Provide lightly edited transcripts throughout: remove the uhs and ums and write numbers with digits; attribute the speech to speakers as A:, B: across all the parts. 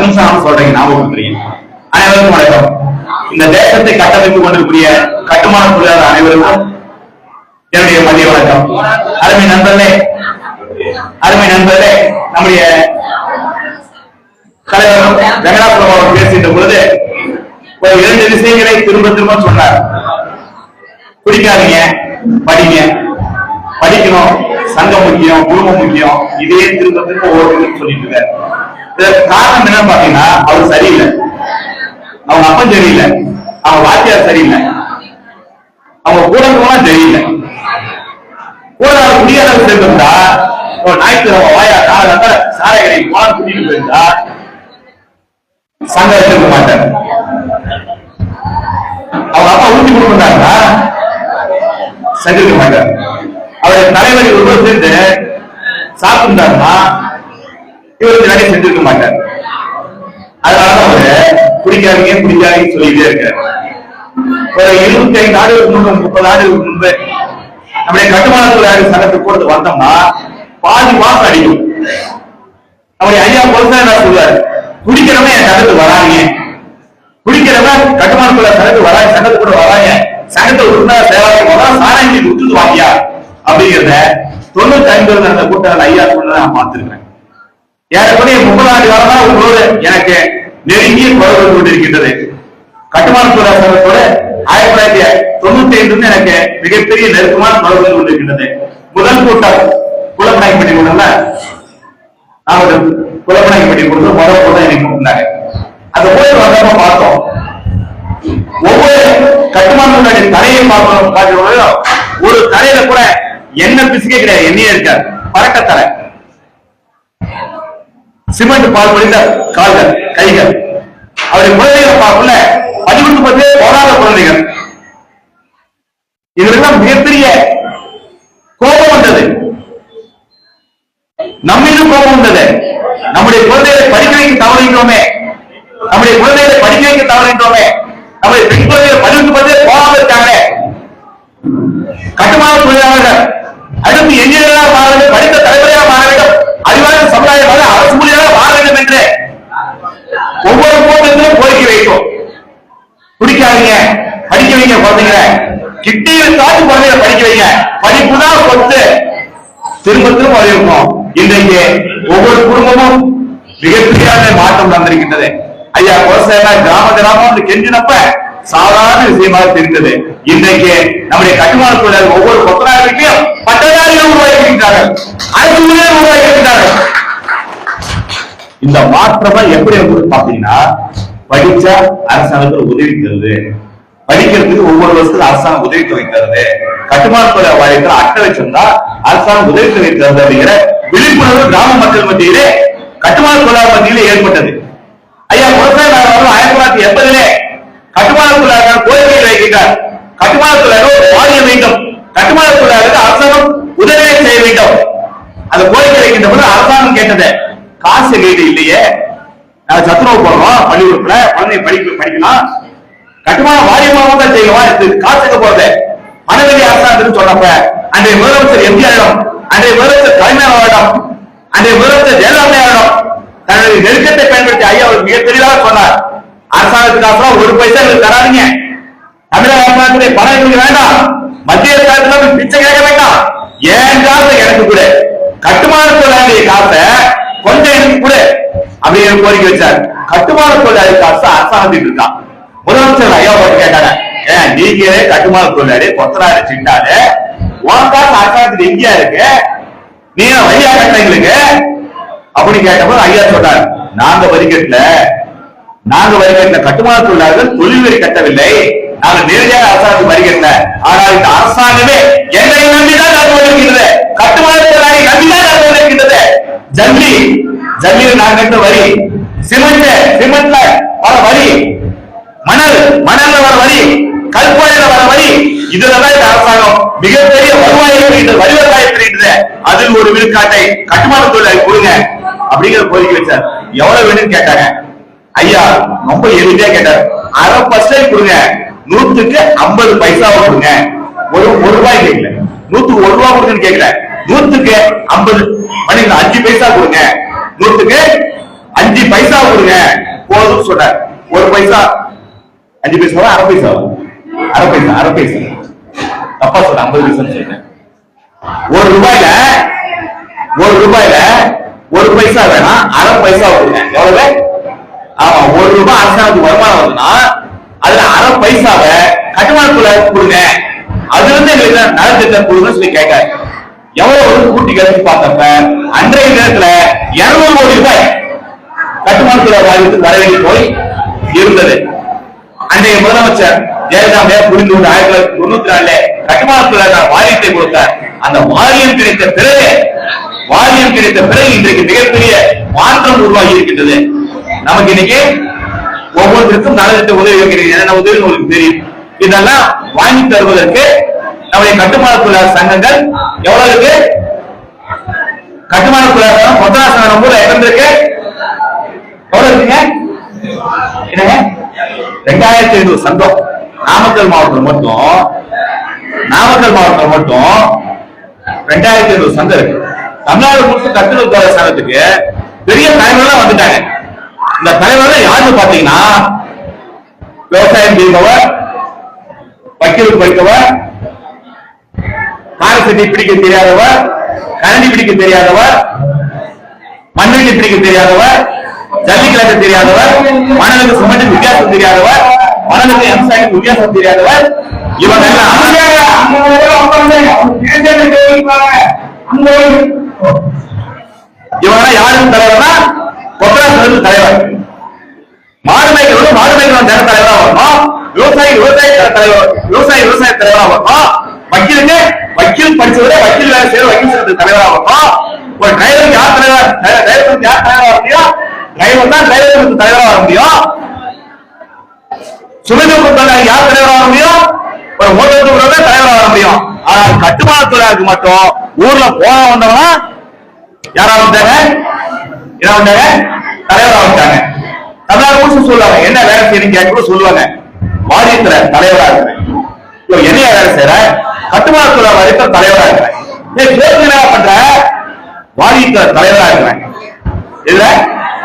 A: நிமிஷம் சொல்றீங்க, ஞாபகம் கொடுக்குறீங்க. அனைவருக்கும் வணக்கம். இந்த தேசத்தை கட்டமைத்துக் கொண்டிருக்கூடிய கட்டுமான தொழிலாளர் அனைவருக்கும் என்னுடைய மதிய வணக்கம். அருமை நண்பர்களே, நம்முடைய தலைவர் வெங்கடாபுரம் அவர் பேசுகின்ற பொழுது ஒரு 2 விஷயங்களை திரும்ப திரும்ப சொன்னார். குடிக்காதீங்க, படிங்க, படிக்கணும், சங்கம் முக்கியம், குடும்பம் முக்கியம், இதே திரும்ப திரும்ப ஒவ்வொரு சொல்லிட்டு இருக்காரு. இதற்கு காரணம் என்னன்னு பாத்தீங்கன்னா, அவர் சரியில்லை, அவங்க அப்பன் சரியில்லை, அவங்க வாத்தியார் சரியில்லை, அவங்க கூடலாம் சரியில்லை. கூட குடியாத சேர்ந்திருந்தா ஞாயிற்றுக்கிழமை வாயா 4 சாலை கடைக்கு போன கூட்டிட்டு போயிருந்தா சங்கம் வச்சிருக்க மாட்டார். அவங்க அப்பா ஊட்டி கொடுத்தாருன்னா செஞ்சிருக்க மாட்டார். அவருடைய தலைவலி ஒருவர் சேர்ந்து சாப்பிட்டாருன்னா இவருக்கு நிறைய செஞ்சிருக்க மாட்டார். அதனால அவரு குடிக்காதீங்கன்னு சொல்லிட்டே இருக்காரு. ஒரு 25 ஆண்டுகளுக்கு முன்பு, 30 ஆண்டுகளுக்கு முன்பு நம்முடைய கட்டுமான தொழிலாளர் சங்கத்துக்கு போட்டு வந்தோம்னா பாதி மாசம் அடிக்கும். நம்முடைய ஐயா பொருத்தா என்ன சொல்லுவாரு, குடிக்கிறவங்க என் சங்கத்துக்கு வராங்க, குடிக்கிறவங்க கட்டுமான தொழிலாளர் சங்கத்துக்கு வராங்க, சங்கத்துக்கு கூட வராங்க, சங்கத்தை உறுப்பினர் சேவாக்கு போதான் சாராயத்தை விட்டுட்டு வாங்கியா அப்படிங்கிறத 95 நடந்த கூட்டம் ஐயா சொன்னதை நான் பார்த்திருக்கிறேன். ஏறக்குறைய 30 ஆண்டு காலமா உங்களோடு எனக்கு நெருங்கிய தொடர்பு கொண்டிருக்கின்றது. கட்டுமான தொழிலாளர் சங்கத்தோட 1995 எனக்கு மிகப்பெரிய நெருக்கமான தொடர்பு கொண்டிருக்கின்றது. முதல் கூட்டம் குலப்பநாயகப்பட்டி கூட்டம்ல குலப்பநாயகப்பட்டி கூட்டம் முதல் கூட்டம் எனக்கு கூட்டினாங்க. அந்த போய் வந்தப்ப பார்த்தோம், ஒவ்வொரு கட்டுமானங்களுடைய தலையை பார்க்கணும். ஒரு தலையில கூட என்ன பிசுக்க கிடையாது, எண்ணெயே இருக்காது, பறக்க தலை, சிமெண்ட் பால் முடிந்த கால்கள் கைகள். அவருடைய குழந்தைகளை பார்க்கல 18 போராத குழந்தைகள். இதெல்லாம் மிகப்பெரிய கோபம் வந்தது, நம்மீதும் கோபம் வந்தது. நம்முடைய குழந்தைகளை படிக்க வைக்க தவறுகின்றோமே, நம்முடைய குழந்தைகளை படிக்க வைக்க தவறுகின்றோமே, நம்முடைய பெண் குழந்தைகளை 18 போராத இருக்காங்க. கட்டுமான தொழிலாளர்கள் அடுத்து என்ஜினியராக மாற வேண்டும், படித்த தலைவராக மாற வேண்டும், அறிவாளி சமுதாயமாக அரசு மொழியாக மாற வேண்டும் என்று ஒவ்வொரு கூட்டத்திலும் கோரிக்கை வைக்கும். குடிக்காதீங்க, படிக்க வைங்க, குழந்தைங்க கிட்டியில் காட்டு குழந்தைகளை படிக்க வைங்க, படிப்புதான் சொத்து. திரும்ப திரும்ப வலியுறுத்தோம். இன்றைக்கு ஒவ்வொரு குடும்பமும் மிகப்பெரிய மாற்றம் வந்திருக்கின்றது. ஐயா குலசேகர கிராமம் கெஞ்சினப்ப சாதாரண விஷயமாக தெரிந்தது. இன்றைக்கு நம்முடைய கட்டுமான தொழிலாளர் ஒவ்வொரு கொத்தனாரிலையும் பட்டதாரிகள் உருவாக்கியிருக்கிறார்கள், அரசு ஊழியர் உருவாக்கியிருக்கிறார்கள். இந்த மாற்றமா எப்படி பாத்தீங்கன்னா, படிச்சா அரசாங்கத்தில் உதவி தருது, படிக்கிறதுக்கு ஒவ்வொரு வருஷத்துக்கு அரசாங்கம் உதவித்தொகை தருது, கட்டுமான தொழிலாளர் வாரியத்தில் அட்டை வச்சிருந்தா அரசாங்கம் உதவித்தொகை தருது அப்படிங்கிற விழிப்புணர்வு கிராம மக்கள் மத்தியிலே கட்டுமான தொழிலாளர் மத்தியிலே ஏற்பட்டது. ஐயா குலசேகர 1980 கட்டுமான தொழிலாளர்கள் கோரிக்கை வைக்கிறார். கட்டுமான தொழிலாளர்கள் வாரிய வேண்டும், கட்டுமான தொழிலாளர்களுக்கு அரசாங்கம் உதவி செய்ய வேண்டும். அந்த கோரிக்கை வைக்கின்ற போது அரசாங்கம் கேட்டது, காசு கைது இல்லையே, நாங்க சத்துணவு போடுறோம் பள்ளிக்கூடத்துல, குழந்தை படிக்கலாம், கட்டுமான வாரியமாக தான் செய்யலாம், காசுக்கு போறது மனவெளி அரசாங்கத்துக்கு சொன்னப்ப அன்றைய முதலமைச்சர் எம்ஜிஆரிடம், அன்றைய முதலமைச்சர் கலைஞரிடம், அன்றைய முதலமைச்சர் ஜெயலலிதாவிடம் தன்னுடைய நெருக்கத்தை பயன்படுத்தி ஐயா அவர் மிக தெளிவாக சொன்னார், அரசாங்கத்துக்கு காசு 1 பைசா தராதீங்க, தமிழக அரசாங்கத்துடைய பணம் எங்களுக்கு வேண்டாம், மத்திய அரசாங்கத்துல பிச்சை கேட்க வேண்டாம், ஏன் காசை எனக்கு கூட, கட்டுமான தொழிலாளி காசை கொஞ்சம் எனக்கு கூட அப்படின்னு கோரிக்கை வச்சார். கட்டுமான தொழிலாளி காசு அரசாங்கத்துக்கு இருக்கான். முதலமைச்சர் ஐயா போட்டு கேட்டாங்க, நீங்களே கட்டுமான தொழிலாளி கொத்தனாரி சின்னாரு உன் காசு அரசாங்கத்துக்கு எங்கேயா இருக்கு, நீங்க வரியா கட்டுறீங்களுக்கு அப்படின்னு கேட்டபோது ஐயா சொன்னார், நாங்க வரி கட்டல, கட்டுமான தொழிலாளர்கள் தொழில் வரி கட்டவில்லை, நாங்க நேரடியாக அரசாங்கத்துக்கு வரி கட்டல, ஆனால் இந்த அரசாங்கமே என்னை நம்பிதான் நடந்து கொண்டிருக்கிறது, கட்டுமான தொழிலாளி நம்பிதான் நடந்து கொண்டிருக்கிறது. ஜல்லியில் நாங்க கட்ட வரி, சிமெண்ட்ல வர வரி, மணல்ல வர வரி, கல்பாறையில வர வரி, இதுலதான் இந்த அரசாங்கம் மிகப்பெரிய வரி வருவாயை பெறுகின்றது. அதில் ஒரு விழுக்காட்டை கட்டுமான தொழிலாளி கொடுங்க அப்படிங்கிற கோரிக்கை வச்சார். எவ்வளவு வேணும்னு கேட்டாங்க. ஐயா ரொம்ப எளிமையா கேட்டார், 1/2% கொடுங்க, 100க்கு 50 பைசாவை கொடுங்க, ஒரு ரூபாய் கேட்கல, 100க்கு 1 ரூபாய் கொடுங்கன்னு கேட்கல, 100க்கு 50 5 பைசா கொடுங்க, 100க்கு 5 பைசா கொடுங்க, ஒன்று சொல்றாரு, 1 பைசா 5 பைசாவா 1/2 பைசாவா 1/2 பைசா தப்பா சொல்ற 50 பைசான்னு சொல்றேன். 1 ரூபாயில 1 பைசா வேணாம் 1/2 பைசா கொடுங்க. எவ்வளவு? ஆமா, 1 ரூபாய் அரசாங்கத்துக்கு வருமானம் வருதுன்னா அதுல 1/2 பைசாவை கட்டுமானத்துறை கொடுங்க, அதுல இருந்து எங்களுக்கு நலத்திட்டம் கொடுங்கன்னு சொல்லி கேட்காரு. எவ்வளவு கூட்டி கழிச்சு பார்த்தப்ப அன்றைய நேரத்துல 200 கோடி ரூபாய் கட்டுமானத்துறை வாரியத்துக்கு வர வேண்டி போய் இருந்தது. அன்றைய முதலமைச்சர் ஜெயலலிதா புரிந்து கொண்டு 1994 கட்டுமானத்துறை வாரியத்தை கொடுத்தார். அந்த வாரியம் கிடைத்த பிறகு இன்றைக்கு மிகப்பெரிய மாற்றம் உருவாகி இருக்கின்றது. நமக்கு இன்னைக்கு ஒவ்வொருத்தருக்கும் நலத்திட்ட உதவி வைக்கிறீங்க, என்னென்ன உதவி உங்களுக்கு தெரியும். இதெல்லாம் வாங்கி தருவதற்கு நம்முடைய கட்டுமான தொழிலாளர் சங்கங்கள் எவ்வளவு இருக்கு? கட்டுமான தொழிலாளர் கொத்தனாசனம் கூட இருக்கு, எவ்வளவு இருக்குங்க? 2500 சங்கம். நாமக்கல் மாவட்டத்தில் மட்டும் 2500 சங்கம் இருக்கு. தமிழ்நாடு முழுக்க கட்டுமான தொழிலாளர் சங்கத்துக்கு பெரிய தலைவர்கள் வந்துட்டாங்க. இந்த தலைவர்கள் யாருன்னு பாத்தீங்கன்னா, விவசாயம் செய்பவர், வக்கீல் படித்தவர், காரசட்டி பிடிக்க தெரியாதவர், கரண்டி பிடிக்க தெரியாதவர், மண்ணெண்ணி பிடிக்க தெரியாதவர், ஜல்லிக்கலக்க தெரியாதவர், மணலுக்கு சிமெண்ட் வித்தியாசம் தெரியாதவர், மணலுக்கு எம்சாய்க்கு வித்தியாசம் தெரியாதவர், இவங்க யாரும் தலைவர்னா கொத்தனாசனுக்கு தலைவர், மாடு மேய்க்கிறவங்க தலைவரா வரணும், விவசாயி தலைவரா வரணும், வக்கீலுக்கு வக்கீல் படிச்சவரே வக்கீல் வேலை செய்யற வக்கீல் சங்கத்துக்கு தலைவரா வரணும். ஒரு டிரைவருக்கு யார் தலைவரா வர முடியும்? டிரைவர் தான் டிரைவருக்கு தலைவரா வர முடியும். சுமைக்கு யார் தலைவரா வர முடியும்? ஒரு ஓட்டுநர் தலைவரா வர முடியும். ஆனால் கட்டுமான தொழிலாளருக்கு மட்டும் ஊர்ல போன வந்தவங்க யாரா வந்தாங்க? தலைவரா வந்தாங்க. தமிழ்நாடு முழுசும் சொல்லுவாங்க, என்ன வேலை செய்யணும் கேட்க சொல்லுவாங்க, வாரியத்துல தலைவரா இருக்கிறேன், என்னைய வேலை செய்யற கட்டுமான தொழிலாளர் வாரியத்துல தலைவரா இருக்கிறேன், என்ன பண்ற வாரியத்துல தலைவரா இருக்கிறேன், இதுல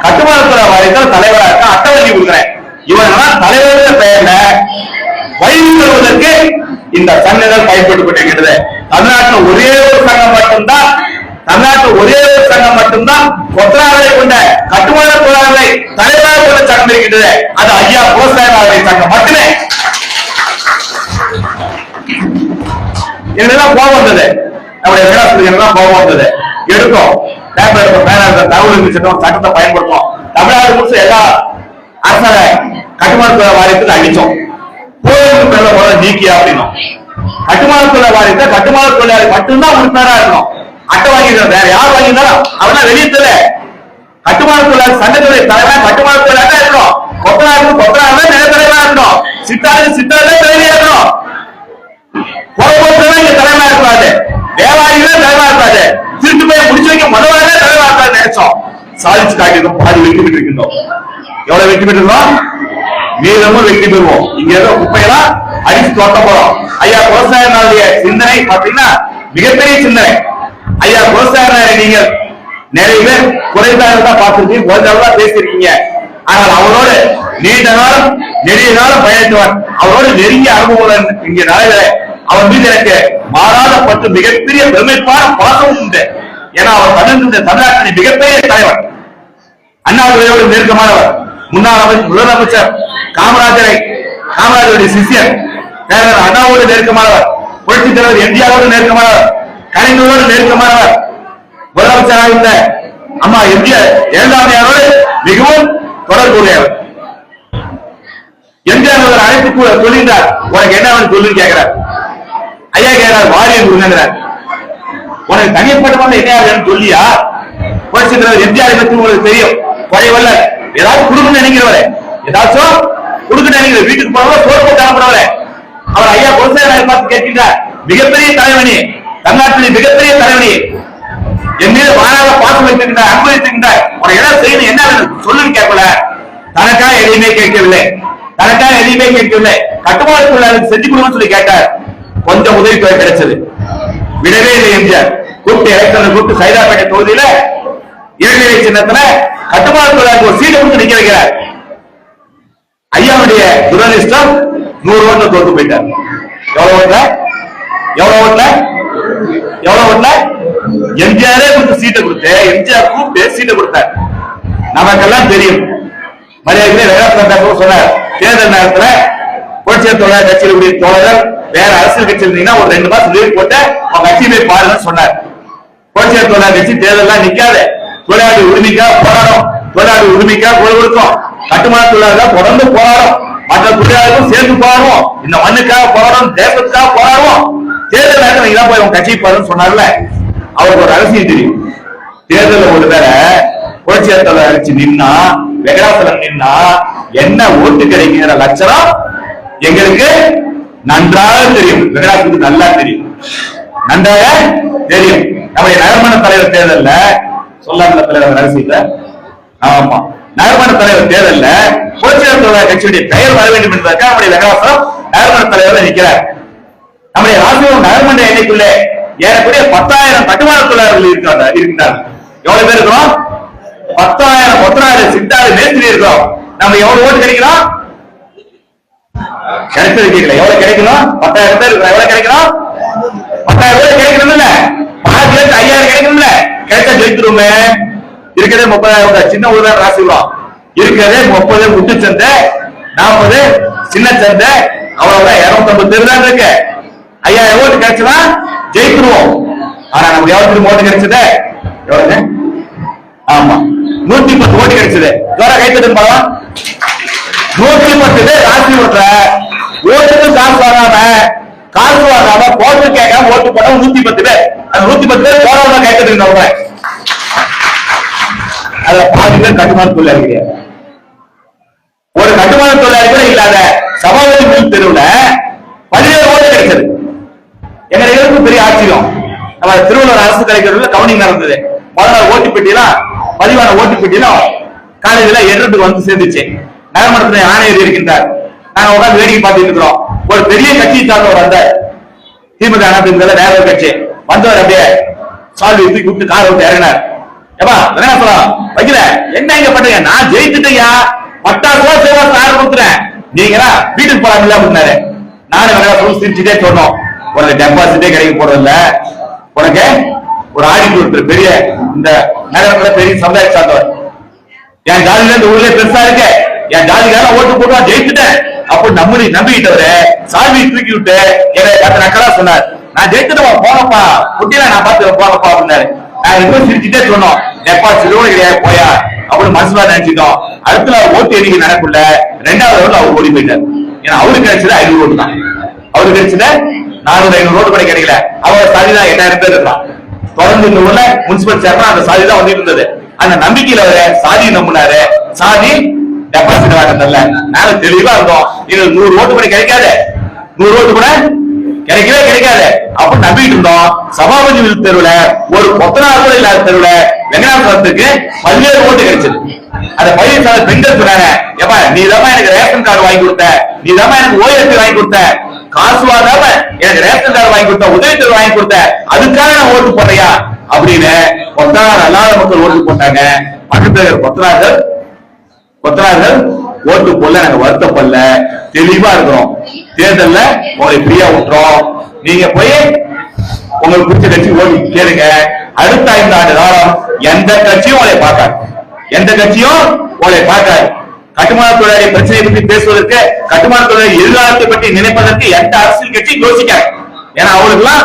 A: கட்டுமான தொழிலாளர் வாரியத்துல தலைவரா இருக்க அட்டவணை கொடுக்கிறேன். இவங்கெல்லாம் தலைவர் பெயர்ல வழி தருவதற்கு இந்த சங்கங்கள் பயன்பட்டு கொண்டிருக்கிறது. தமிழ்நாட்டில் ஒரே ஒரு சங்கம் மட்டும்தான் கொத்தனார்களை கொண்ட கட்டுமான தொழிலாளர்களை தலைவராக கொண்ட சங்கம் இருக்கின்றது. அது ஐயா விவசாய சங்கம் மட்டுமே. என்னெல்லாம் கோபம் வந்தது, நம்முடைய வேளாண் கோபம் வந்தது, எடுக்கும் பேப்பர் எடுக்கும், தகவல் சட்டத்தை பயன்படுத்தும். தமிழ்நாடு முழுசு எல்லா அரசாங்க கட்டுமான தொழிலாளர் வாரியத்துக்கு அடிச்சோம், போய் நீக்கியா அப்படின்னும். கட்டுமான தொழிலாளர் வாரியத்தை கட்டுமான தொழிலாளி மட்டும்தான் உறுப்பினரா இருக்கணும். அட்டை வாங்கிடுறோம், வேற யார் வாங்கியிருந்தாலும் அவனா வெளியே தெரியல. கட்டுமான தொழிலாளர் சங்கத்துடைய தலைவர் கட்டுமான தொழிலாளர் இருக்கணும், கொத்தனாருக்கு நிலத்தலைவரா இருக்கணும், சித்தாருக்கு தலைவரா இருக்கணும், இங்க தலைவரா இருக்காது, வேளாண்மையில தலைவரா இருக்காது, திருட்டு போய் முடிச்சு வைக்க முதல்ல தலைவரா இருக்காது நினைச்சோம். சாதிச்சு காட்டியிருக்கோம், பாதி வெற்றி பெற்று இருக்கின்றோம். எவ்வளவு வெற்றி பெற்றிருக்கோம்? மீதமும் வெற்றி பெறுவோம். இங்க ஏதோ குப்பையெல்லாம் அடிச்சு தோட்ட போறோம். ஐயா விவசாயினுடைய சிந்தனை பாத்தீங்கன்னா மிகப்பெரிய சிந்தனை. ஐயா விவசாய நீங்கள் நிறைய பேர் குறைந்தாதான் பார்த்திருக்கீங்க, குறைந்தாதான் பேசியிருக்கீங்க. ஆனால் அவரோடு நீண்ட நாளும் நெடிய நாளும் பயணித்தவர், அவரோடு நெருங்கிய அனுபவம் இங்கே நடக்கிற அவர் மீது எனக்கு மாறாத பட்டு மிகப்பெரிய பெருமைப்பான பாசமும் உண்டு. ஏன்னா அவர் தமிழ்நாட்டின் மிகப்பெரிய தலைவர், அண்ணாதுரையோடு நெருக்கமானவர், முன்னாள் முதலமைச்சர் காமராஜருடைய சிஷியர், அண்ணாவோடு நெருக்கமானவர், புரட்சித் தலைவர் எம்ஜிஆரோடு நெருக்கமானவர், கலைஞரோடு நெருக்கமானவர், முதலமைச்சராக இருந்த அம்மா எம்ஜிஆர் ஜெயலலிதாவோடு மிகவும் தொடர்புடையவர். எம்ஜிஆர் அவர் அழைத்து கூட சொல்லியிருந்தார், உனக்கு என்ன சொல்லு கேட்கிறார். ஐயா கேட்கிறார், வாரியம் கொடுங்கிறார். உனக்கு தனிப்பட்ட என்ன சொல்லியா? புரட்சித் தலைவர் எம்ஜிஆர் பற்றி உங்களுக்கு தெரியும், குறைவல்ல, ஏதாவது கொடுக்கணும்னு நினைக்கிறவரே, ஏதாச்சும் கொடுக்க நினைக்கிற வீட்டுக்கு போறவங்க சோறு போட்டு அனுப்புறவரே. அவர் ஐயா விவசாய பார்த்து கேட்கின்றார், மிகப்பெரிய தலைவனி, தமிழ்நாட்டில் மிகப்பெரிய தலைவனி, என் மீது வாழாத பாசம் வைத்திருக்கின்றார், அன்பு வைத்திருக்கின்றார், உனக்கு என்ன செய்யணும், என்ன சொல்லுன்னு கேட்கல. தனக்காக எதையுமே கேட்கவில்லை, கட்டுமான தொழிலாளருக்கு செஞ்சு கொடுன்னு சொல்லி கேட்டார். கொஞ்சம் உதவி கிடைச்சது, விடவே இல்லை. எம்ஜிஆர் கூப்பிட்டு எலெக்ஷன் கூப்பிட்டு சைதாப்பேட்டை தொகுதியில இளைஞரை சின்னத்துல கட்டுமான தொழிலாளருக்கு ஒரு சீட்டை கொடுத்து நிக்க வைக்கிறார். துரதிஷ்டம் 100 ஓட்டுல தோத்து போயிட்டார். எவ்வளவு ஓட்டுல எம்ஜிஆரே கொடுத்து சீட்டை கொடுத்து எம்ஜிஆர் கூப்பிட்டு சீட்டை கொடுத்தார். நமக்கெல்லாம் தெரியும். மரியாதை வெங்கடாசலம் சொன்னார், தேர்தல் நேரத்துல புரட்சியர் தொழிலாளர் கட்சியில் தோழர்கள் வேற அரசியல் கட்சியில் இருந்தீங்கன்னா ஒரு 2 மாசம் லீவ் போட்டு அவங்க கட்சியை போய் பாருங்கன்னு சொன்னார். புரட்சியர் தொழிலாளர் கட்சி தேர்தல் நிக்காது, தொழிலாளி உரிமைக்காக போராடும், தொழிலாளி உரிமைக்காக குரல் கொடுக்கும், கட்டுமான தொழிலாளர்கள் தொடர்ந்து போராடும், மற்ற தொழிலாளர்களும் சேர்ந்து போராடுவோம், இந்த மண்ணுக்காக போராடும், தேசத்துக்காக போராடுவோம், தேர்தல் நேரத்தில் நீங்க போய் உங்க கட்சி பாருன்னு சொன்னார்ல. அவருக்கு ஒரு அரசியல் தெரியும். தேர்தல் ஒரு வேற புரட்சியர் தொழிலாளர் கட்சி நின்னா, வெங்கடாசலம் நின்னா என்ன ஓட்டு கிடைக்கிற லட்சணம் எங்களுக்கு நன்றாக தெரியும். வெங்கடாசலத்துக்கு நல்லா தெரியும், நன்றாக தெரியும். நம்முடைய நகர்மன்ற தலைவர் தேர்தல்ல சொல்லாமல தலைவர் அரசியல, ஆமா நகர்மன்ற தலைவர் தேர்தல்ல புரட்சியர் தொழிலாளர் கட்சியுடைய பெயர் வர வேண்டும் என்பதற்காக நம்முடைய வெங்கடாசலம் நகர்மன்ற தலைவர் நிற்கிறார். நம்முடைய ராஜ்யம் நகர்மன்ற எண்ணிக்குள்ளே ஏறக்குறைய 10,000 கட்டுமான தொழிலாளர்கள் இருக்கின்றார்கள். எவ்வளவு பேர் இருக்கிறோம்? 10,000 10,000 சித்தாறு மேஸ்திரி இருக்கிறோம். நம்ம எவ்வளவு ஓட்டு கிடைக்கிறோம்? கிடைச்சிருக்கீங்களா? எவ்வளவு கிடைக்கணும்? 10,000 பேர் இருக்கிறோம். எவ்வளவு கிடைக்கணும்? 10,000 பேர் கிடைக்கணும் இல்ல, பாதி 5,000 கிடைக்கணும் இல்ல, கிடைச்சா ஜெயித்துருமே. இருக்கிறதே 30,000 சின்ன ஊர் தான் ராசிக்கிறோம். இருக்கிறதே 30 முட்டு சந்தை, 40 சின்ன சந்தை, அவ்வளவுதான் 250 பேர் தான் இருக்கு. 5,000 ஓட்டு கிடைச்சா ஜெயித்துருவோம். ஆனா நமக்கு எவ்வளவு ஓட்டு கிடைச்சது? எவ்வளவு? ஆமா 110 ஓட்டு கிடைச்சது. கைத்தட்டு பாக்கலாம். 110 பேர் ராசி ஓட்டுற ஓட்டுக்கு காசு வாங்காம போட்டு கேட்காம ஓட்டு போட 110 பேர். அந்த 110 பேர் போறவங்க கைத்தட்டு. அதுல பாதி பேர் கட்டுமான தொழிலாளி கிடையாது. ஒரு கட்டுமான தொழிலாளி கூட இல்லாத சபாபதி மில் தெருவுல 17 ஓட்டு கிடைச்சது. எங்களுக்கு பெரிய ஆச்சரியம். நம்ம திருவள்ளூர் அரசு கலைஞர்ல கவுனிங் நடந்தது. முதல்ல ஓட்டு பெட்டியெல்லாம் பதிவான ஓட்டு பெட்டியெல்லாம் காலேஜ்ல எண்ணத்துக்கு வந்து சேர்ந்துச்சு. நகர்மன்றத்தில் ஆணையர் இருக்கின்றார். நாங்க உட்காந்து வேடிக்கை பார்த்துட்டு இருக்கிறோம். ஒரு பெரிய கட்சியை சார்ந்தவர் வந்தார். திமுக அதிமுக நேர கட்சி வந்தவர் அப்படியே சால்வி தூக்கி விட்டு காரை விட்டு இறங்கினார். ஏப்பா என்ன சொல்லலாம் வைக்கல, என்ன இங்க பண்றீங்க? நான் ஜெயித்துட்டையா, 10,000 சேவா ஆர்டர் கொடுத்துறேன், நீங்களா வீட்டுக்கு போறாங்கல்ல அப்படின்னாரு. நானும் வேற சிரிச்சுட்டே சொன்னோம், உனக்கு டெபாசிட்டே கிடைக்க போறதில்ல, உனக்கு ஒரு ஆடிட்டர் பெரிய இந்த நகரத்துல பெரிய சமுதாய சார்ந்தவர், என் ஜாதியில இந்த ஊர்ல பெருசா இருக்கு, என் ஜாதிக்கார ஓட்டு போட்டு ஜெயிச்சுட்டேன் அப்படி நம்பிக்கிட்டவரு சால்வி தூக்கி விட்டு என்னை நக்கலா சொன்னார். நான் ஜெயிச்சுட்டு போனப்பா குட்டியில நான் பார்த்து போனப்பா அப்படின்னாரு. நாங்க இன்னும் சிரிச்சுட்டே சொன்னோம், டெபாசிட்டோட கிடையாது போயா அப்படின்னு மனசுல நினைச்சிட்டோம். அடுத்த ஓட்டு எண்ணிக்கை நடக்குள்ள 2வது ரவுண்ட் அவர் ஓடி போயிட்டார். ஏன்னா அவருக்கு கிடைச்சது 500 ஓட்டு தான். அவருக்கு கிடைச்சது 400-500 ஓட்டு கூட கிடைக்கல. அவர் சாதிதான் 8,000 பேர் இருக்கலாம். தொடர்ந்து இந்த ஊர்ல முனிசிபல் சேர்மன் அந்த சாதி தான் வந்துட்டு இருந்தது. அந்த நம்பிக்கையில அவரு சாதி நம்பினாரு. சாதி டெபாசிட் வாங்கல. நாங்க தெளிவா இருந்தோம், இது 100 ஓட்டு கூட கிடைக்காது, 100 ஓட்டு கூட கிடைக்காது அப்படின்னு நம்பிட்டு இருந்தோம். சபாபதி தெருவுல ஒரு கொத்தனார் கூட இல்லாத தெருவுல வெங்கடாசலத்துக்கு 17 ஓட்டு கிடைச்சது. அந்த 17 பெண்கள் சொன்னாங்க, ஏப்பா நீ தான் எனக்கு ரேஷன் கார்டு வாங்கி கொடுத்த, நீ தான் எனக்கு ஓஎஸ்பி வாங்கி கொடுத்த, காசு வாங்காம எனக்கு ரேஷன் கார்டு வாங்கி கொடுத்த, உதவித்தொகை வாங்கி கொடுத்த, அதுக்காக நான் ஓட்டு போடுறியா அப்படின்னு கொத்தனார் அல்லாத மக்கள் ஓட்டு போட்டாங்க. பக்கத்து கொத்தனார்கள் ஓட்டு போடல, நாங்க வருத்தப்படல, தெளிவா இருக்கிறோம். தேர்தல்ல உங்களை ஃப்ரீயா விட்டுறோம், நீங்க போய் உங்களுக்கு பிடிச்ச கட்சி ஓடி கேளுங்க. அடுத்த 5 ஆண்டு காலம் எந்த கட்சியும் உங்களை பார்க்காது, எந்த கட்சியும் உங்களை பார்க்காது. கட்டுமான தொழிலாளி பிரச்சனையை பற்றி பேசுவதற்கு, கட்டுமான தொழிலாளி எதிர்காலத்தை பற்றி நினைப்பதற்கு எந்த அரசியல் கட்சியும் யோசிக்காது. ஏன்னா அவங்களுக்கு எல்லாம்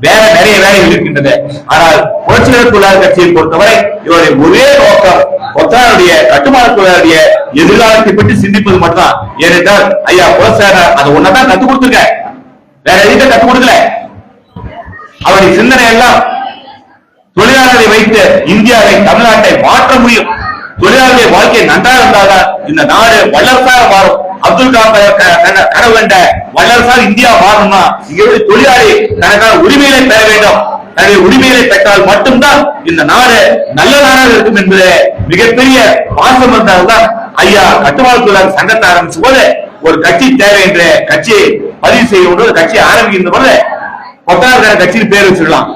A: வேற நிறைய வேலைகள் இருக்கின்றது. ஆனால் புரட்சிகர தொழிலாளர் கட்சியை பொறுத்தவரை இவருடைய ஒரே நோக்கம் கொத்தனாருடைய கட்டுமான தொழிலாளருடைய எதிர்காலத்தை பற்றி சிந்திப்பது மட்டும்தான். ஏனென்றால் ஐயா புரட்சியாளர் அதை ஒன்னதான் கத்துக் கொடுத்துருக்க, வேற எதையும் கத்துக் கொடுக்கல. அவருடைய சிந்தனை எல்லாம் தொழிலாளரை வைத்து இந்தியாவை, தமிழ்நாட்டை மாற்ற முடியும், தொழிலாளருடைய வாழ்க்கை நன்றாக இருந்தால்தான் இந்த நாடு வல்லரசாக மாறும். அப்துல் கலாம் கனவு கண்ட வல்லரசாக இந்தியா மாறணும்னா இங்க தொழிலாளி தனக்கான உரிமைகளை பெற வேண்டும். தன்னுடைய உரிமைகளை பெற்றால் மட்டும்தான் இந்த நாடு நல்ல நாடாக இருக்கும் என்பது மிகப்பெரிய பாசம் இருந்தால்தான் ஐயா கட்டுமான தொழிலாளர் சங்கத்தை ஆரம்பிச்ச போது ஒரு கட்சி தேவை என்று கட்சியை பதிவு செய்ய கட்சி ஆரம்பிக்கின்ற போது கொத்தனார் கட்சியின் பேர் வச்சிருக்கலாம்,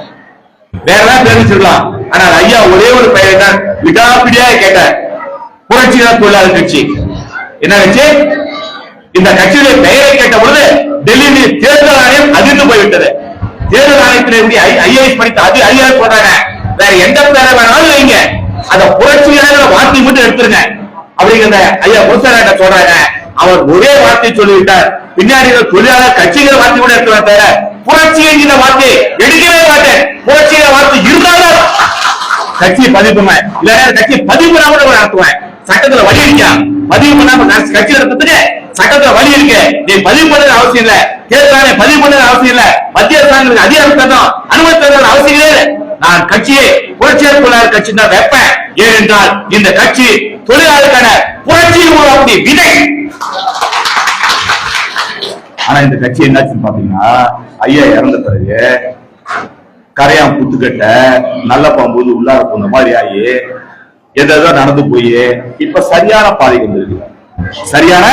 A: வேற ஏதாவது பேர் வச்சிருக்கலாம். ஆனால் ஐயா ஒரே ஒரு பெயரை தான் விடாப்பிடியாக கேட்டார், புரட்சிகர தொழிலாளர் கட்சி. என்ன கட்சி? இந்த கட்சியுடைய பெயரை கேட்ட பொழுது டெல்லியில் தேர்தல் ஆணையம் அதிர்ந்து போய்விட்டது. தேர்தல் ஆணையத்தில் ஐஏஎஸ் படித்த அதிகாரி சொல்றாங்க, வேற எந்த பேரை வேணாலும் வைங்க, அத புரட்சியான வார்த்தை மட்டும் எடுத்துருங்க அப்படிங்கிற ஐயா புரட்சியாளர் சொல்றாங்க. அவர் ஒரே வார்த்தை சொல்லிவிட்டார், பின்னாடி தொழிலாளர் கட்சிகள் வார்த்தை கூட எடுத்து தவிர புரட்சி என்கிற வார்த்தை எடுக்கவே மாட்டேன். புரட்சிங்கிற வார்த்தை இருந்தாலும் கட்சி பதிவு இல்ல, கட்சி பதிவு பண்ணாம கூட நடத்துவேன். சட்டத்துல வழி இருக்கா? பதிவு பண்ணாம கட்சி நடத்துறதுக்கு சட்டத்துல வழி இருக்கு. நீ பதிவு பண்ணது அவசியம் இல்ல, தேர்தல் பதிவு பண்ணது அவசியம் இல்ல, மத்திய அரசாங்கத்துக்கு அதிகாரம் தரணும், அனுமதி தரணும் அவசியம் இல்லை. நான் கட்சியை புரட்சியாளர் தொழிலாளர் கட்சி தான் வைப்பேன். ஏனென்றால் இந்த கட்சி தொழிலாளருக்கான புரட்சியை உருவாக்கிய விதை. ஆனா இந்த கட்சி என்னாச்சுன்னு பாத்தீங்கன்னா, ஐயா இறந்த பிறகு கரையான் புத்துக்கட்ட நல்ல பாம்போது உள்ளார போன மாதிரி ஆகி எதோ நடந்து போய் இப்ப சரியான பாதைக்கு வந்திருக்கு, சரியான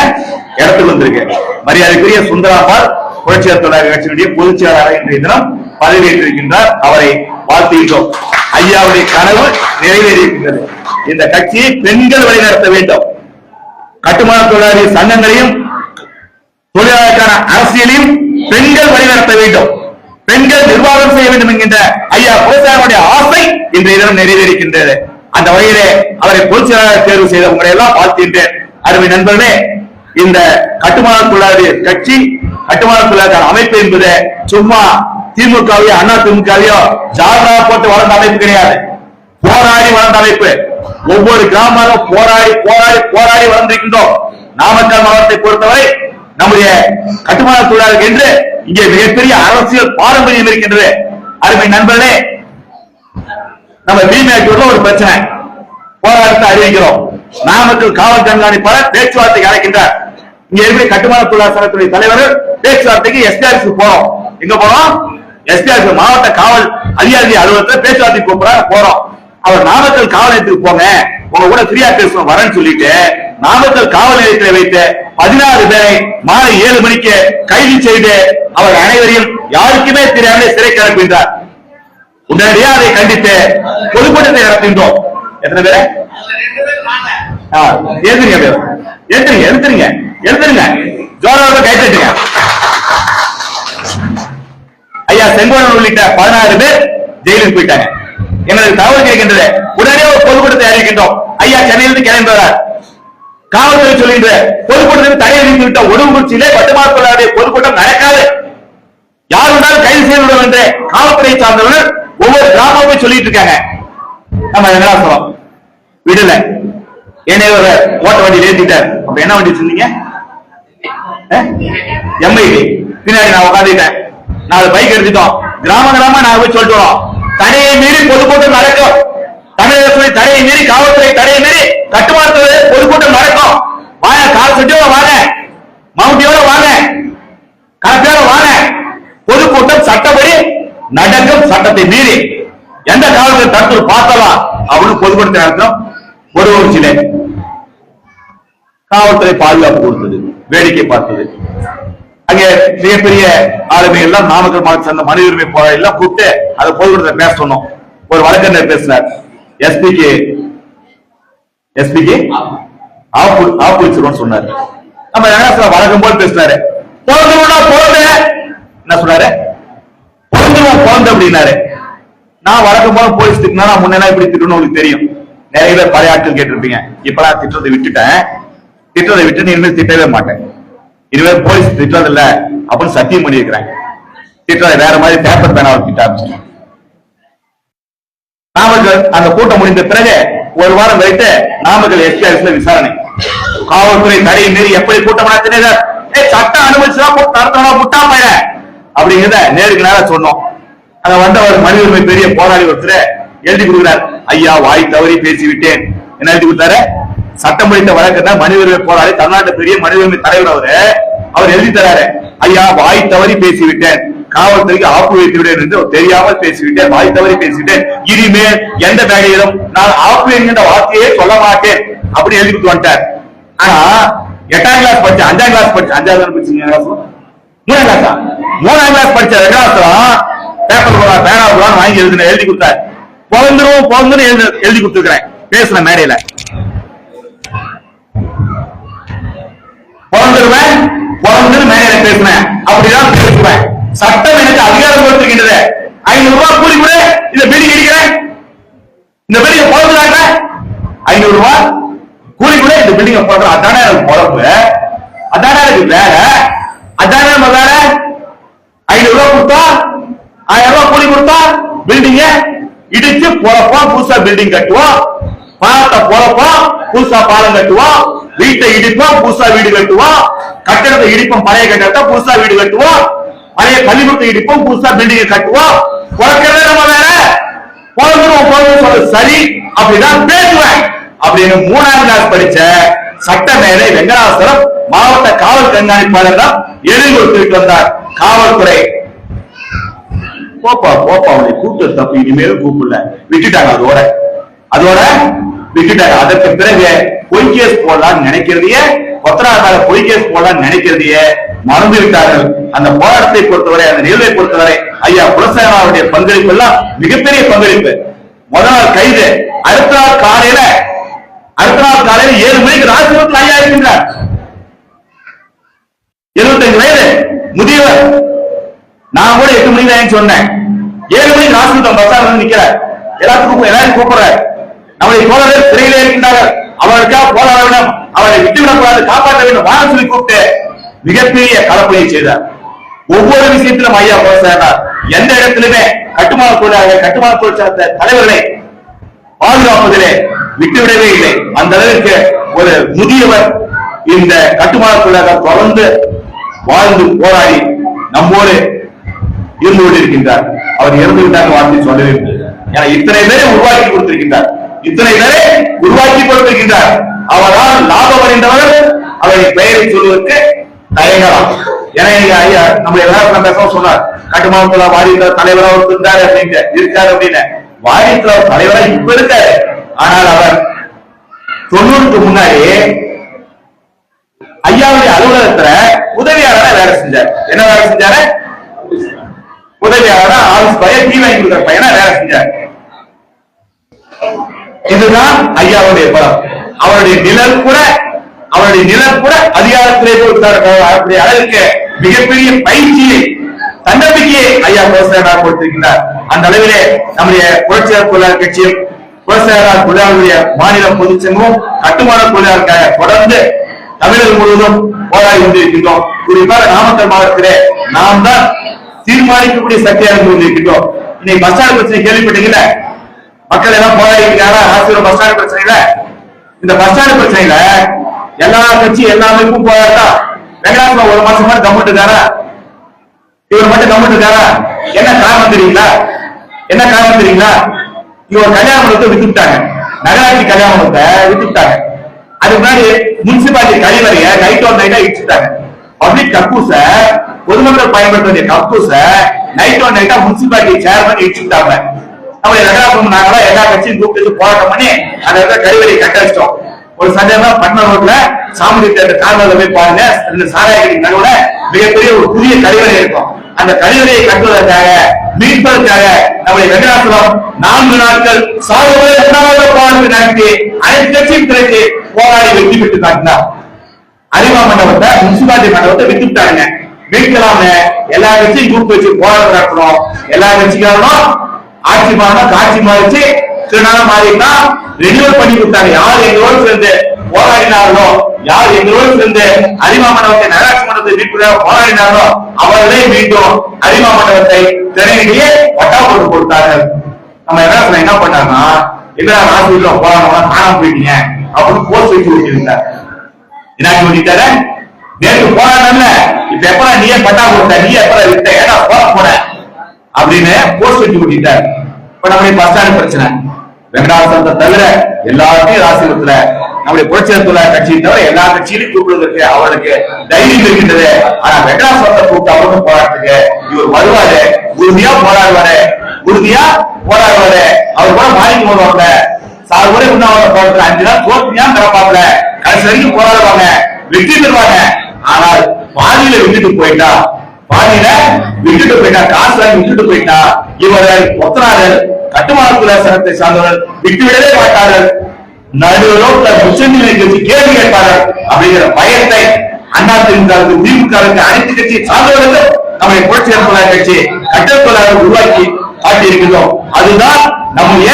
A: இடத்துக்கு வந்திருக்கு. மரியாதைக்குரிய சுந்தராபால் புரட்சியாளர் தொழிலாளர் கட்சியினுடைய பொதுச் செயலாளர் இன்றைய தினம் பதவியேற்றிருக்கின்றார். அவரை வாழ்த்துகின்றோம். ஐயாவுடைய கனவு நிறைவேறியிருக்கின்றது. இந்த கட்சியை பெண்கள் வழிநடத்த வேண்டும். கட்டுமான தொழிலாளி சங்கங்களையும் தொழிலாளருக்கான அரசியலையும் பெண்கள் வழிநடத்த வேண்டும், பெண்கள் நிர்வாகம் செய்ய வேண்டும் என்கின்ற ஐயா புரட்சியாளருடைய ஆசை இன்றைய தினம் நிறைவேறிக்கின்றது. அந்த வகையிலே அவரை பொதுச் செயலாளர் தேர்வு செய்த உங்களை எல்லாம் வாழ்த்துகின்றேன். அருமை நண்பர்களே, இந்த கட்டுமான தொழிலாளர் கட்சி, கட்டுமான தொழிலாளர் அமைப்பு என்பது சும்மா திமுகவையோ அண்ணா திமுகவையோ ஜாதா போட்டு வளர்ந்த அமைப்பு கிடையாது. போராடி வளர்ந்த அமைப்பு. ஒவ்வொரு கிராமங்களும் போராடி போராடி போராடி வளர்ந்திருக்கின்றோம். நாமக்கல் மாவட்டத்தை பொறுத்தவரை நம்முடைய கட்டுமான தொழிலாளர்கள் என்று இங்கே மிகப்பெரிய அரசியல் பாரம்பரியம் இருக்கின்றது. அருமை நண்பர்களே, நம்ம வீமேட்டூர்ல ஒரு பிரச்சனை, போராட்டத்தை அறிவிக்கிறோம். நாமக்கல் காவல் கண்காணிப்பாளர் பேச்சுவார்த்தைக்கு அழைக்கின்றார். இங்க எப்படி கட்டுமான தொழிலாளர் சங்கத்துடைய தலைவர்கள் பேச்சுவார்த்தைக்கு எஸ்பிஆர்சி போறோம். எங்க போறோம்? எஸ்பிஆர்சி மாவட்ட காவல் அதிகாரி அலுவலகத்தில் பேச்சுவார்த்தைக்கு போறோம். அவர் நாமக்கல் காவல் நிலையத்துக்கு போங்க, உங்க கூட ஃப்ரீயா பேசுவோம் வரேன்னு சொல்லிட்டு நாமக்கல் காவல் நிலையத்தில் வைத்து 16 பேரை மாலை 7 மணிக்கு கைது செய்து அவர் அனைவரையும் யாருக்குமே தெரியாமல் சிறைக்கு அனுப்புகின்றார். உடனடியாக அதை கண்டித்து பொதுக்கூட்டத்தை நடத்துகின்றோம். எத்தனை பேரு? எழுத்துருங்க ஜோரோட கைத்தட்டுங்க. ஐயா செங்கோடன் உள்ளிட்ட 16 பேர் ஜெயிலுக்கு போயிட்டாங்க. எங்களுக்கு தகவல் கேட்கின்றது. உடனே ஒரு பொதுக்கூட்டத்தை அறிவிக்கின்றோம். ஐயா சென்னையிலிருந்து கிளம்பி வரார். காவல்துறை சொல்கின்ற பொதுக்கூட்டத்தில் தடை விதித்து விட்ட ஒடுங்குறிச்சியிலே கட்டுமான தொழிலாளருடைய பொதுக்கூட்டம் நடக்காது, யார் இருந்தாலும் கைது செய்துவிடும் என்று காவல்துறை சார்ந்தவர்கள் ஒவ்வொரு கிராமமும் சொல்லிட்டு இருக்காங்க. நம்ம என்ன சொல்றோம்? விடல. என்னைய ஒரு ஓட்ட வண்டி ஏற்றிட்டார். அப்ப என்ன வண்டி சொன்னீங்க? எம்ஐடி. பின்னாடி நான் உட்காந்துட்டேன். நாலு பைக் எடுத்துட்டோம். கிராம கிராம நான் போய் சொல்லிட்டு வரோம், தடையை மீறி பொதுக்கூட்டம் நடக்கும். தமிழக தடையை மீறி, காவல்துறை தடையை மீறி கட்டுமானத்துறை பொதுக்கூட்டம் நடக்கும். வாங்க, கால் சட்டியோட வாங்க, மவுண்டியோட வாங்க, கலப்பையோட வாங்க. பொதுக்கூட்டம் சட்டப்படி நடக்கும். சட்டத்தை மீறி எந்த காலத்தை தடுத்து பார்த்தலாம் அப்படின்னு பொதுக்கூட்டத்தை நடத்தும். ஒடுங்குறிச்சியிலே காவல்துறை பாதுகாப்பு கொடுத்தது, வேடிக்கை பார்த்தது. அங்கே மிகப்பெரிய ஆளுமை எல்லாம் நாமக்கல் மாவட்ட சேர்ந்த மனித உரிமை போராளி எல்லாம் கூப்பிட்டு அதை பொதுக்கூட்டத்தை பேச சொன்னோம். ஒரு வழக்கறிஞர் பேசினார். எஸ்பிக்கு ஆப்பிச்சிருவோம் சொன்னாரு. நம்ம வழக்கம் போல் பேசினாரு. என்ன சொன்னாரு? பிறந்து அப்படின்னாரு. நான் வழக்கம் போல போலீஸ் திட்டினா முன்னெல்லாம் இப்படி திட்டணும் உங்களுக்கு தெரியும். நிறைய பேர் பழைய ஆட்கள் கேட்டிருப்பீங்க. இப்பெல்லாம் திட்டத்தை விட்டுட்டேன், திட்டத்தை விட்டு இனிமேல் திட்டவே மாட்டேன், இனிமேல் போலீஸ் திட்டம் இல்ல அப்படின்னு சத்தியம் பண்ணி இருக்கிறாங்க. திட்டத்தை வேற மாதிரி பேப்பர் பேனாவை திட்ட ஆரம்பிச்சிட்டேன். நாமக்கல் அந்த கூட்டம் முடிந்த பிறகு ஒரு வாரம் வைத்து நாமக்கல் எஸ்பிஆர்சில விசாரணை. காவல்துறை தடையை மீறி எப்படி கூட்டம் நடத்தினர், சட்டம் அனுமதிச்சுதான் நடத்தணும் முட்டாம அப்படிங்கிறத நேருக்கு நேர சொன்னோம். அங்க வந்த ஒரு மனித உரிமை பெரிய போராளி ஒருத்தர் எழுதி கொடுக்கிறார். ஐயா, வாய் தவறி பேசிவிட்டேன். என்ன எழுதி கொடுத்தாரு? சட்டம் படித்த வழக்கறிஞர் மனித உரிமை போராளி, தமிழ்நாட்டு பெரிய மனித உரிமை தலைவர் அவர் எழுதி தராரு. ஐயா, வாய் தவறி பேசிவிட்டேன், காவல்துறைக்கு ஆப்பு வைத்து விட்டேன் என்று தெரியாமல் பேசிவிட்டேன், வாய் தவறி பேசிவிட்டேன், இனிமேல் எந்த வேலையிலும் நான் ஆப்பு என்கின்ற வார்த்தையே சொல்ல மாட்டேன் அப்படி எழுதி கொடுத்து வந்துட்டார். ஆனா 8ஆம் கிளாஸ் படிச்ச, 5ஆம் கிளாஸ் படிச்ச, 5ஆவது படிச்சீங்க, 3ஆம் கிளாஸ் படிச்ச 2ஆம் பேப்பர் பேனா வாங்கி எழுதி கொடுத்தார். பிறந்துரும் எழுதி கொடுத்துருக்கிறேன். பேசுற மேடையில பிறந்துருவேன், பேசுறேன், அப்படிதான் பேசுவேன். சட்டம் எனக்கு அதிகாரம் கொடுத்திருக்கின்றது. 500 ரூபாய் கூலி கூட இந்த பில்டிங் இடிக்கிறேன், இந்த பில்டிங் போடுறாங்க, 500 ரூபாய் கூலி கூட இந்த பில்டிங் போடுறோம். அதானே எனக்கு பொழப்பு, அதானே எனக்கு வேலை, அதானே நம்ம வேலை. 500 ரூபாய் கொடுத்தா 1000 ரூபாய் கூலி கொடுத்தா பில்டிங்க இடிச்சு பொழப்போம், புதுசா பில்டிங் கட்டுவோம். பாலத்தை பொழப்போம், புதுசா பாலம் கட்டுவோம். வீட்டை இடிப்போம், புதுசா வீடு கட்டுவோம். கட்டடத்தை இடிப்போம், பழைய கட்டடத்தை புதுசா வீடு கட்டுவோம். பழைய கழிவுத்தை இடிப்போம், புதுசா பில்டிங் கட்டுவோம். பொழக்கிறதே நம்ம வேலை. பொழந்துருவோம் சொல்ல சரி, அப்படிதான் பேசுவேன் அப்படின்னு 3ஆம் கிளாஸ் படிச்ச சட்ட மேலை வெங்கடாசலம் மாவட்ட காவல் கண்காணிப்பாளர் தான் எழுதி கொடுத்துட்டு வந்தார். காவல்துறை போப்பா போப்பா அவனை கூப்பிட்டு தப்பு, இனிமேல் கூப்பிடல, விட்டுட்டாங்க. அதோட விட்டுட்டாங்க. அதற்கு பிறகு பொய் கேஸ் போடலாம்னு நினைக்கிறதையே, கொத்தனார் பொய் கேஸ் போடலாம்னு நினைக்கிறதையே மறந்து விட்டார்கள். அந்த போராட்டத்தை பொறுத்தவரை, அந்த நிகழ்வை பொறுத்தவரை ஐயா குலசேகரனுடைய பங்களிப்பு எல்லாம் மிகப்பெரிய பங்களிப்பு. முதல் நாள் கைது, அடுத்த நாள் காலையில 7 மணிக்கு ராஜ்புரத்தில் ஐயா இருக்கின்றார். 75 வயது முதியவர். நான் கூட 8 மணிக்கு தான் சொன்னேன். 7 மணிக்கு ராஜ்புரம் பஸ்ஸார் வந்து நிக்கிறார். எல்லாரும் கூப்பிடுறார். நம்முடைய தோழர்கள் சிறையிலே இருக்கின்றார்கள், அவர்களுக்காக போராட வேண்டும், அவரை விட்டுவிடக்கூடாது, காப்பாற்ற வேண்டும், வாழ சொல்லி கூப்பிட்டு மிகப்பெரிய கலப்பணியை செய்தார். ஒவ்வொரு விஷயத்திலும் ஐயா போராடினார். எந்த இடத்திலுமே கட்டுமான தொழிற்சாலை தலைவர்களை பாதுகாப்பதிலே விட்டுவிடவே இல்லை. அந்த அளவிற்கு ஒரு முதியவர் இந்த கட்டுமான தொழிலாளர் தொடர்ந்து வாழ்ந்து போராடி நம்மோடு இருந்து கொண்டிருக்கின்றார். அவர் இறந்து விட்டாங்க வார்த்தை சொல்லவே இல்லை. ஏன்னா இத்தனை பேரை உருவாக்கி கொடுத்திருக்கின்றார், அவரால் லாபம் அடைந்தவர் அவரை பெயரை சொல்வதற்கு தயங்கலாம். ஏன்னா ஐயா நம்ம எல்லாரும் பேச சொன்னார், கட்டுமான வாரியத்தில் தலைவராக இருந்தாரு அப்படின்னு இருக்காரு அப்படின்னு. வாரியத்தில் தலைவராக இப்ப இருக்காரு. ஆனால் அவர் 90க்கு முன்னாடி ஐயாவுடைய அலுவலகத்துல உதவியாளராக வேலை செஞ்சார். என்ன வேலை செஞ்சாரு? உதவியாளராக ஆபீஸ் பையன், டீ வாங்கி கொடுக்கிற பையனா வேலை செஞ்சார். இதுதான் ஐயாவுடைய பலம். அவருடைய நிழல் கூட அதிகாரத்திலே அளவிற்கு மிகப்பெரிய பயிற்சியை, தன்னம்பிக்கையை ஐயா குலசேகரனார் கொடுத்திருக்கிறார். அந்த அளவிலே நம்முடைய புரட்சியாளர் தொழிலாளர் கட்சியும் குலசேகரனார் தொழிலாளர்களுடைய மாநில பொதுச்சங்கமும் கட்டுமான தொழிலாளருக்காக தொடர்ந்து தமிழகம் முழுவதும் போராடி கொண்டிருக்கின்றோம். குறிப்பாக நாமக்கல் மாவட்டத்திலே நாம் தான் தீர்மானிக்கக்கூடிய சக்தியாக இருந்து கொண்டிருக்கின்றோம். இன்னைக்கு பஸ் ஸ்டாண்ட் பிரச்சனை கேள்விப்பட்டீங்கல்ல, மக்கள் எல்லாம் போராடி இருக்காங்க. ஆசிரியர் பஸ் ஸ்டாண்ட் பிரச்சனையில, இந்த பஸ் ஸ்டாண்ட் பிரச்சனையில எல்லா கட்சி எல்லா அமைப்பும் போராட்டா. வெங்கடாசலம் 1 மாசம் மாதிரி கம்மிட்டு இருக்காரா? இவர் மட்டும் கம்மிட்டு இருக்காரா? என்ன காரணம் தெரியுங்களா? இவர் கல்யாண மண்டபத்தை வித்துட்டாங்க, நகராட்சி கல்யாண மண்டபத்தை வித்துட்டாங்க. அதுக்கு முன்னாடி municipality கழிவறைய night on NAITA இடிச்சுட்டாங்க. Public கக்கூச, பொதுமக்கள் பயன்படுத்த வேண்டிய கக்கூச night on NAITA municipality chairman இடிச்சுட்டாங்க. நம்ம நகராட்சி நாங்களா எல்லா கட்சியும் கூப்பிட்டு போராட்டம் பண்ணி அந்த கழிவறை கட்டடிச்சிட்டோம். ஒரு சந்தேகம் பட்னா ரோட்ல சாமி கார்ல போய் பாருங்க, சாராயக்கடி நடுவுல மிகப்பெரிய ஒரு புதிய கழிவறை இருக்கும். அந்த கழிவறையை கட்டுவதற்காக, மீட்பதற்காக நம்முடைய வெங்கடாசலம் 4 நாட்கள் போராட்டம் நடத்தி அனைத்து கட்சியும் திரட்டி போராடி வெற்றி பெற்று காட்டினார். அறிவா மண்டபத்தை, முனிசிபாலிட்டி மண்டபத்தை வித்துட்டாங்க. மீட்கலாம்னு எல்லா கட்சியும் கூப்பிட்டு வச்சு போராட்டம் நடத்தணும். எல்லா கட்சிக்காரனும் ஆட்சி மாறணும், காட்சி மாறிச்சு திருநாளம் மாறினா ரெனியூவல் பண்ணி கொடுத்தாங்க. யார் எங்களோடு சேர்ந்து போராடினார்களோ, யார் எங்களோடு சேர்ந்து அறிவா மண்டபத்தை, நகராட்சி மண்டபத்தை மீட்பதாக போராடினார்களோ அவர்களே மீண்டும் அறிவா மண்டபத்தை திரையிலேயே பட்டா போட்டு கொடுத்தார்கள். நம்ம என்ன பண்ணாங்கன்னா, எங்க ஹாஸ்பிட்டல் போராடணும் காணாம போயிட்டீங்க அப்படின்னு போஸ்ட் வச்சு விட்டுருந்தார். என்ன சொல்லிட்டாரு? நேற்று போராடல, இப்ப எப்ப நீயே பட்டா கொடுத்த, நீ எப்ப விட்ட, ஏன்னா போன அப்படின்னு போஸ்ட் வச்சு விட்டுட்டார். இப்ப நம்முடைய பஸ் ஸ்டாண்ட் பிரச்சனை, வெங்கடாசலத்தை தவிர எல்லாத்தையும் ராசிபுரத்துல நம்முடைய புரட்சியாளர் தொழிலாளர் கட்சியை தவிர எல்லா கட்சியிலும் கூப்பிடுவதற்கு அவருக்கு தைரியம் இருக்கின்றது. ஆனா வெங்கடாசலத்தை கூப்பிட்டு அவருக்கு போராட்டத்துக்கு இவர் வருவாரு, உறுதியா போராடுவாரு. அவர் கூட மாறிக்கு வருவாங்க. சார் கூட போராட்டத்துல 5 நாள் தோல்வியா கிடப்பாப்ல, கடைசி வரைக்கும் போராடுவாங்க, வெற்றி பெறுவாங்க. ஆனால் பாதியில விட்டுட்டு போயிட்டா, காசு வாங்கி விட்டுட்டு போயிட்டா, இவர்கள் ஒத்தனார்கள், கட்டுமான சனத்தை சார்ந்தவர்கள் விட்டுவிடவே மாட்டார்கள். நடுவில் உச்சநீதிமன்ற கேள்வி கேட்பார்கள் அப்படிங்கிற பயத்தை அந்த அதிமுகவுக்கு திமுகவுக்கு அனைத்து கட்சி சார்ந்தவர்களும் நம்முடைய புரட்சிகர தொழிலாளர் கட்சி கட்டல் தொழிலாளர் உருவாக்கி காட்டியிருக்கிறோம். அதுதான் நம்முடைய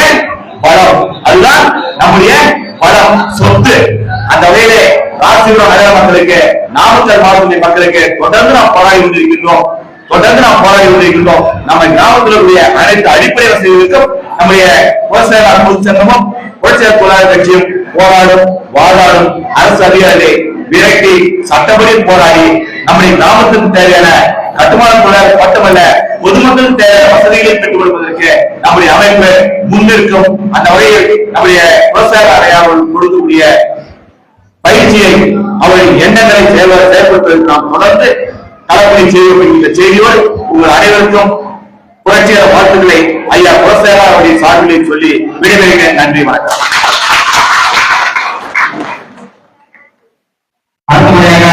A: பலம், அதுதான் நம்முடைய பலம், சொத்து. அந்த வகையிலே ராசிபுரம் நகர மக்களுக்கு, நாமக்கல் மாவட்ட மக்களுக்கு தொடர்ந்து நாம் போராடி கொண்டிருக்கின்றோம். நம்ம கிராமத்தில் அனைத்து அடிப்படை வசதிகளுக்கும் நம்முடைய விவசாய அனுமதி சங்கமும் புரட்சிகர தொழிலாளர் கட்சியும் போராடும், வாதாடும். அரசு அதிகாரிகளை விரட்டி சட்டப்படி போராடி நம்முடைய கிராமத்துக்கு தேவையான கட்டுமான தொழிலாளர் மட்டுமல்ல, பொதுமக்களுக்கு தேவையான வசதிகளை பெற்றுக் கொடுப்பதற்கு நம்முடைய அமைப்பு முன்னிற்கும். அந்த வகையில் நம்முடைய விவசாய அறையாளர்கள் கொடுக்கக்கூடிய பயிற்சியை அவர்களின் எண்ணங்களை செயல்படுத்துவதற்கு நாம் தொடர்ந்து களப்பணி செய்ய செய்தியோடு உங்கள் அனைவருக்கும் புரட்சிகர வாழ்த்துக்களை ஐயா விவசாய அவருடைய சார்பிலை சொல்லி விடைபெறுகிறேன். நன்றி, வணக்கம். அடுத்தபடியாக